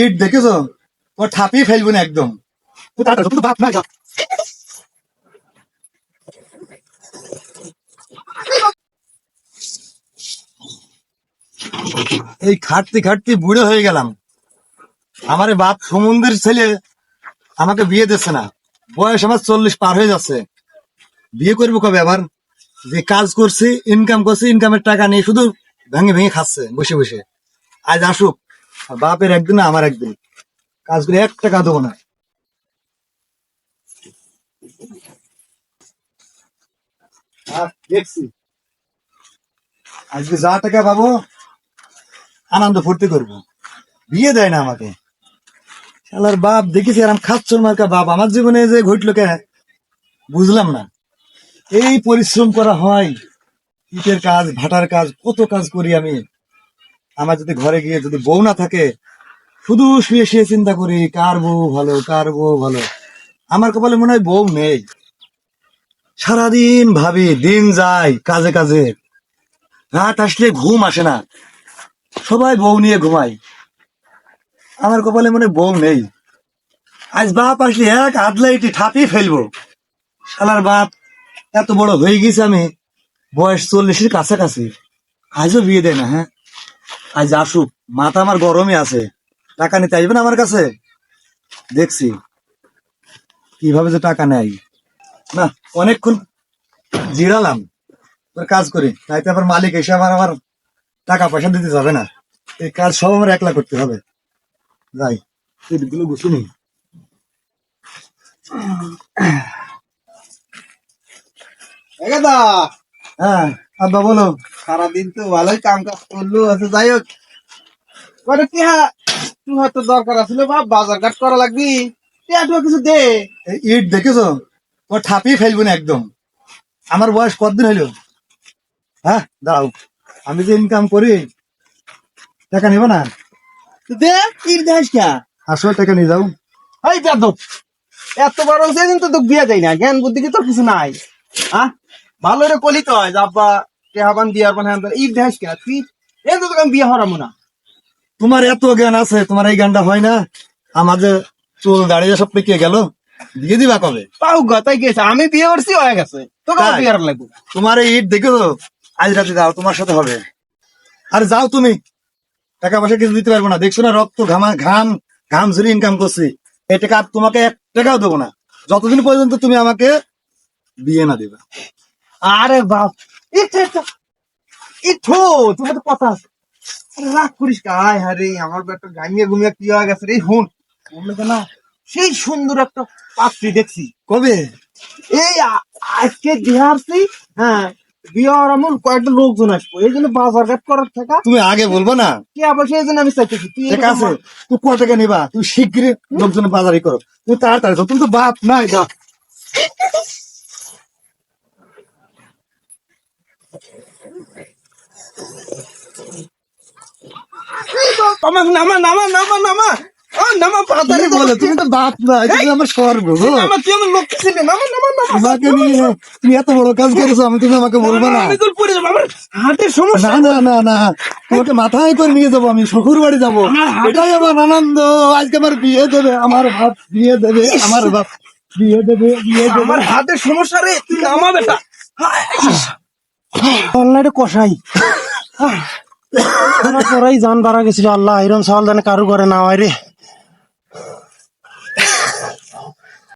ইট দেখেছো, ও ঠাপিয়ে ফেলবো না একদম। বাপ না যা। এই খাটতে খাটতে বুড়ো হয়ে গেলাম। আমার বাপ সমুদ্রের ছেলে আমাকে বিয়ে দিচ্ছে না। বয়স আমার 40 পার হয়ে যাচ্ছে। বিয়ে করবো কবে আবার? যে কাজ করছি, ইনকাম করছি, ইনকামের টাকা নিয়ে শুধু ভেঙে ভেঙে খাচ্ছে বসে বসে। আজ আসুক, বাপের একদিন না আমার একদিন। কাজ করে 1 টাকা দেবো না। দেখছি আজকে যা টাকা পাবো আনন্দ ফুর্তি করবো। বিয়ে দেয় না আমাকে। শালার বাপ দেখেছি আর খাচ্ছ মার্কা বাপ আমার জীবনে যে ঘটলো কে বুঝলাম না। এই পরিশ্রম করা হয়, ইটের কাজ, ভাটার কাজ, কত কাজ করি আমি। আমার যদি ঘরে গিয়ে যদি বউ না থাকে, শুধু শুয়ে শুয়ে চিন্তা করি কার বউ ভালো, কার বউ ভালো। আমার কপালে মনে হয় বউ নেই। সারাদিন ভাবি, দিন যায় কাজে কাজে, রাত আসলে ঘুম আসে না। সবাই বউ নিয়ে ঘুমাই, আমার কপালে মনে হয় বউ নেই। আজ বাপ আসলে এক আদলাইটি ঠাপিয়ে ফেলবো। শালার বাপ এত বড় হয়ে গেছে, আমি বয়স 40-এর কাছাকাছি, আজও বিয়ে দেয় না। হ্যাঁ, আজ আসুক, মাথা আমার গরমই আছে। টাকা নিতে আসবে না আমার কাছে। দেখছি কিভাবে যে টাকা নেয় না। অনেকক্ষণ জিরালাম, কাজ করি, তাইতে আবার মালিক এসে আবার আমার টাকা পয়সা দিতে যাবে না। এই কাজ সব আমার একলা করতে হবে। যাই, গুলো গুছিনি। দা হ্যাঁ আব্বা বলো। সারাদিন তো ভালোই কাম কাজ করলো। আচ্ছা যাই হোক, কটা টিহা তুই হয়তো দরকার আছিল বাপ, বাজার ঘাট করা লাগবি। টিহাটুয়া কিছু দে। এই ইট দেখেছো, ও ঠাপিয়ে ফেলবো না একদম। আমার বয়স কতদিন হইলো? হ্যাঁ দাও, আমি যে ইনকাম করি, টাকা নিব না? দে ইট দেশ কে? আসলে টাকা নিয়ে যাও। এই যাদব, এত বড় হচ্ছে কিন্তু তো বিয়া যায় না, জ্ঞান বুদ্ধি কি তোর কিছু নাই? হ্যাঁ, ভালো রে কলি তো হয় আব্বা টেহাবান দিয়ার বান হ্যাঁ ইট দেশ কে? তুই এই তো তোকে আমি বিয়া হরামো না। তোমার এত জ্ঞান আছে, তোমার এই জ্ঞানটা হয় না? আমার যে চুল দাঁড়িয়ে সব পেকে গেল, দিয়ে দিবা কবে? পাও গতাই গেছে, আমি বিয়ে করছি হয়ে গেছে, তোকে তাই? বিয়ার লাগবে। তোমার এই ইট দেখেছো, আজ রাতে যাও, তোমার সাথে হবে। আর যাও তুমি, টাকা পয়সা কিছু দিতে পারবো না। দেখছো না রক্ত ঘাম ঘাম ঝরে ইনকাম করছি। এই টাকা আর তোমাকে 1 টাকাও দেবো না, যতদিন পর্যন্ত তুমি আমাকে বিয়ে না দিবা। আরে বাপ, ইঠো ইঠো, তোমার তো কথা আছে। আরে রাগ করিস কাই, আরে আমার একটা গামিয়ে গুমিয়ে কি হয়ে গেছে রে। হুন বললে না, সেই সুন্দর একটা পাত্রী দেখছি। কবে? এই আজকে বিহারছি। হ্যাঁ, বিহার এমন কয়েকটা লোকজন আসবো, এই জন্য বাজার ঘাট করার থাকা। তুমি আগে বলবো না? কে আবার সেই জন্য আমি চাইতেছি তুই ঠিক আছে, তুই কত টাকা নিবা? তুমি শিগগিরই লোকজনের বাজারি করো, তুমি তাড়াতাড়ি যাও, তুমি তো বাপ নাই। যা। নামা নামা নামা নামা নামা নামা পাতারে বলে তুমি তো বাপ নাই, তুমি আমার স্বর্গ গো। নামা, তুই আমার লোক ছিলি, নামা নামা নামা। তোমাকে নিয়ে তুমি এত বড় কাজ করেছো, আমি তুমি আমাকে বলবো না? আমি তোর পড়ে যাবো, আমার হাতের সমস্যা। না না না না, তোমাকে মাথায় করে নিয়ে যাবো, আমি শ্বশুর বাড়ি যাবো। এটাই আমার আনন্দ। আজকে আমার বিয়ে দেবে আমার বাপ, বিয়ে দেবে আমার বাপ, বিয়ে দেবে, বিয়ে দেবে। আমার হাতের সমস্যা রে, তুই নামা বেটা। অনলাইনে কষাই পরাই জান বাড়া গেছিল। আল্লাহ এরম সওয়াল জানে কারু করে না হয় রে।